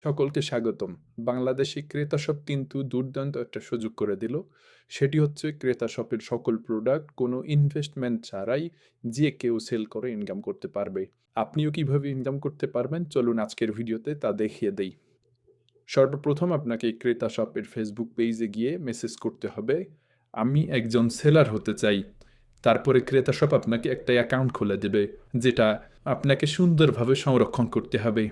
সকলকে স্বাগতম। বাংলাদেশে ক্রেতা শপ কিন্তু দুর্দান্ত একটা সুযোগ করে দিল। সেটি হচ্ছে ক্রেতা শপের সকল প্রোডাক্ট কোনো ইনভেস্টমেন্ট ছাড়াই যে কেউ সেল করে ইনকাম করতে পারবে। আপনিও কিভাবে ইনকাম করতে পারবেন চলুন আজকের ভিডিওতে তা দেখিয়ে দেই। সর্বপ্রথম আপনাকে ক্রেতা শপের ফেসবুক পেজে গিয়ে মেসেজ করতে হবে, আমি একজন সেলার হতে চাই। তারপরে ক্রেতা শপ আপনাকে একটা অ্যাকাউন্ট খুলে দেবে, যেটা আপনাকে সুন্দরভাবে সংরক্ষণ করতে হবে।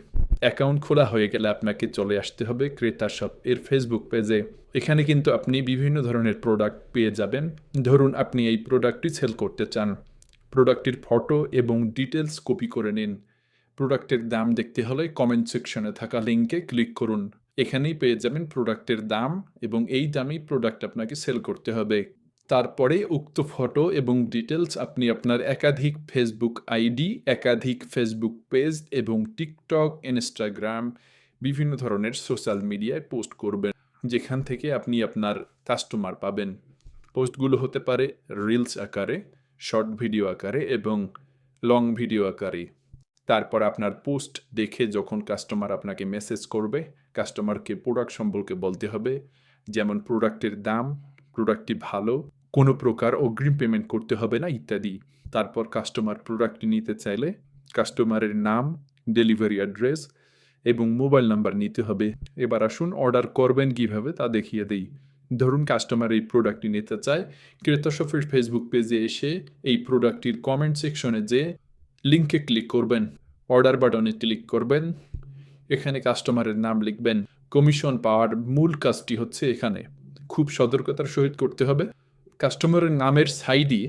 অ্যাকাউন্ট খোলা হয়ে গেলে আপনাকে চলে আসতে হবে ক্রেতা শপ এর ফেসবুক পেজে। এখানে কিন্তু আপনি বিভিন্ন ধরনের প্রোডাক্ট পেয়ে যাবেন। ধরুন আপনি এই প্রোডাক্টটি সেল করতে চান, প্রোডাক্টটির ফটো এবং ডিটেলস কপি করে নিন। প্রোডাক্টের দাম দেখতে হলে কমেন্ট সেকশনে থাকা লিঙ্কে ক্লিক করুন। এখানেই পেয়ে যাবেন প্রোডাক্টের দাম এবং এই দামেই প্রোডাক্ট আপনাকে সেল করতে হবে। তারপরে উক্ত ফটো এবং ডিটেলস আপনি আপনার একাধিক ফেসবুক আইডি, একাধিক ফেসবুক পেজ এবং টিকটক, ইনস্টাগ্রাম বিভিন্ন ধরনের সোশ্যাল মিডিয়ায় পোস্ট করবেন, যেখান থেকে আপনি আপনার কাস্টমার পাবেন। পোস্টগুলো হতে পারে রিলস আকারে, শর্ট ভিডিও আকারে এবং লং ভিডিও আকারে। তারপর আপনার পোস্ট দেখে যখন কাস্টমার আপনাকে মেসেজ করবে, কাস্টমারকে প্রোডাক্ট সম্পর্কে বলতে হবে, যেমন প্রোডাক্টের দাম, প্রোডাক্টটি ভালো, কোনো প্রকার অগ্রিম পেমেন্ট করতে হবে না ইত্যাদি। তারপর কাস্টমার প্রোডাক্টটি নিতে চাইলে কাস্টমারের নাম, ডেলিভারি অ্যাড্রেস এবং মোবাইল নাম্বার নিতে হবে। এবার আসুন অর্ডার করবেন কীভাবে তা দেখিয়ে দিই। ধরুন কাস্টমার এই প্রোডাক্টটি নিতে চায়, ক্রেতা শপের ফেসবুক পেজে এসে এই প্রোডাক্টটির কমেন্ট সেকশনে যেয়ে লিঙ্কে ক্লিক করবেন, অর্ডার বাটনে ক্লিক করবেন, এখানে কাস্টমারের নাম লিখবেন। কমিশন পাওয়ার মূল কাজটি হচ্ছে এখানে খুব সতর্কতার সহিত করতে হবে। কাস্টমারের নামের সাইডে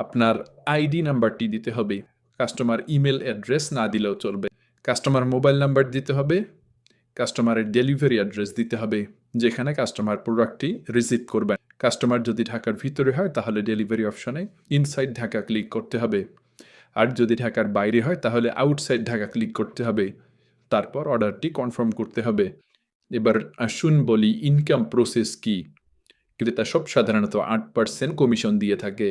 আপনার আইডি নাম্বারটি দিতে হবে। কাস্টমার ইমেল অ্যাড্রেস না দিলেও চলবে। কাস্টমার মোবাইল নাম্বার দিতে হবে। কাস্টমারের ডেলিভারি অ্যাড্রেস দিতে হবে, যেখানে কাস্টমার প্রোডাক্টটি রিসিভ করবেন। কাস্টমার যদি ঢাকার ভিতরে হয় তাহলে ডেলিভারি অপশনে ইনসাইড ঢাকা ক্লিক করতে হবে, আর যদি ঢাকার বাইরে হয় তাহলে আউটসাইড ঢাকা ক্লিক করতে হবে। তারপর অর্ডারটি কনফার্ম করতে হবে। এবার আসুন বলি ইনকাম প্রসেস কি। ক্রেতা সব সাধারণত 8% কমিশন দিয়ে থাকে।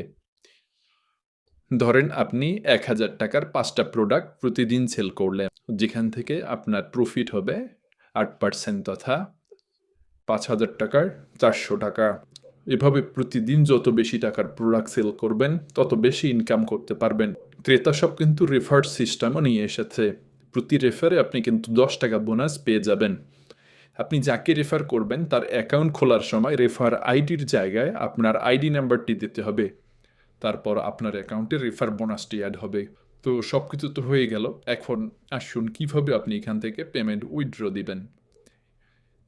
ধরেন আপনি 1000 টাকার 5টা প্রোডাক্ট প্রতিদিন সেল করলেন, যেখান থেকে আপনার প্রফিট হবে 8%, তথা 5000 টাকার 400 টাকা। এভাবে প্রতিদিন যত বেশি টাকার প্রোডাক্ট সেল করবেন তত বেশি ইনকাম করতে পারবেন। ক্রেতা সব কিন্তু রেফার সিস্টেমও নিয়ে এসেছে। প্রতি রেফারে আপনি কিন্তু 10 টাকা বোনাস পেয়ে যাবেন। আপনি যাকে রেফার করবেন তার অ্যাকাউন্ট খোলার সময় রেফার আইডির জায়গায় আপনার আইডি নাম্বারটি দিতে হবে। তারপর আপনার অ্যাকাউন্টে রেফার বোনাসটি অ্যাড হবে। তো সব কিছু তো হয়ে গেল। এখন আসুন কীভাবে আপনি এখান থেকে পেমেন্ট উইথড্র দিবেন।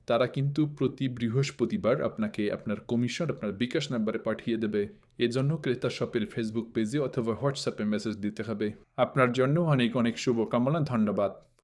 তারা কিন্তু প্রতি বৃহস্পতিবার আপনাকে আপনার কমিশন আপনার বিকাশ নাম্বারে পাঠিয়ে দেবে। এজন্য ক্রেতা শপের ফেসবুক পেজে অথবা হোয়াটসঅ্যাপে মেসেজ দিতে হবে। আপনার জন্য অনেক অনেক শুভকামনা। ধন্যবাদ।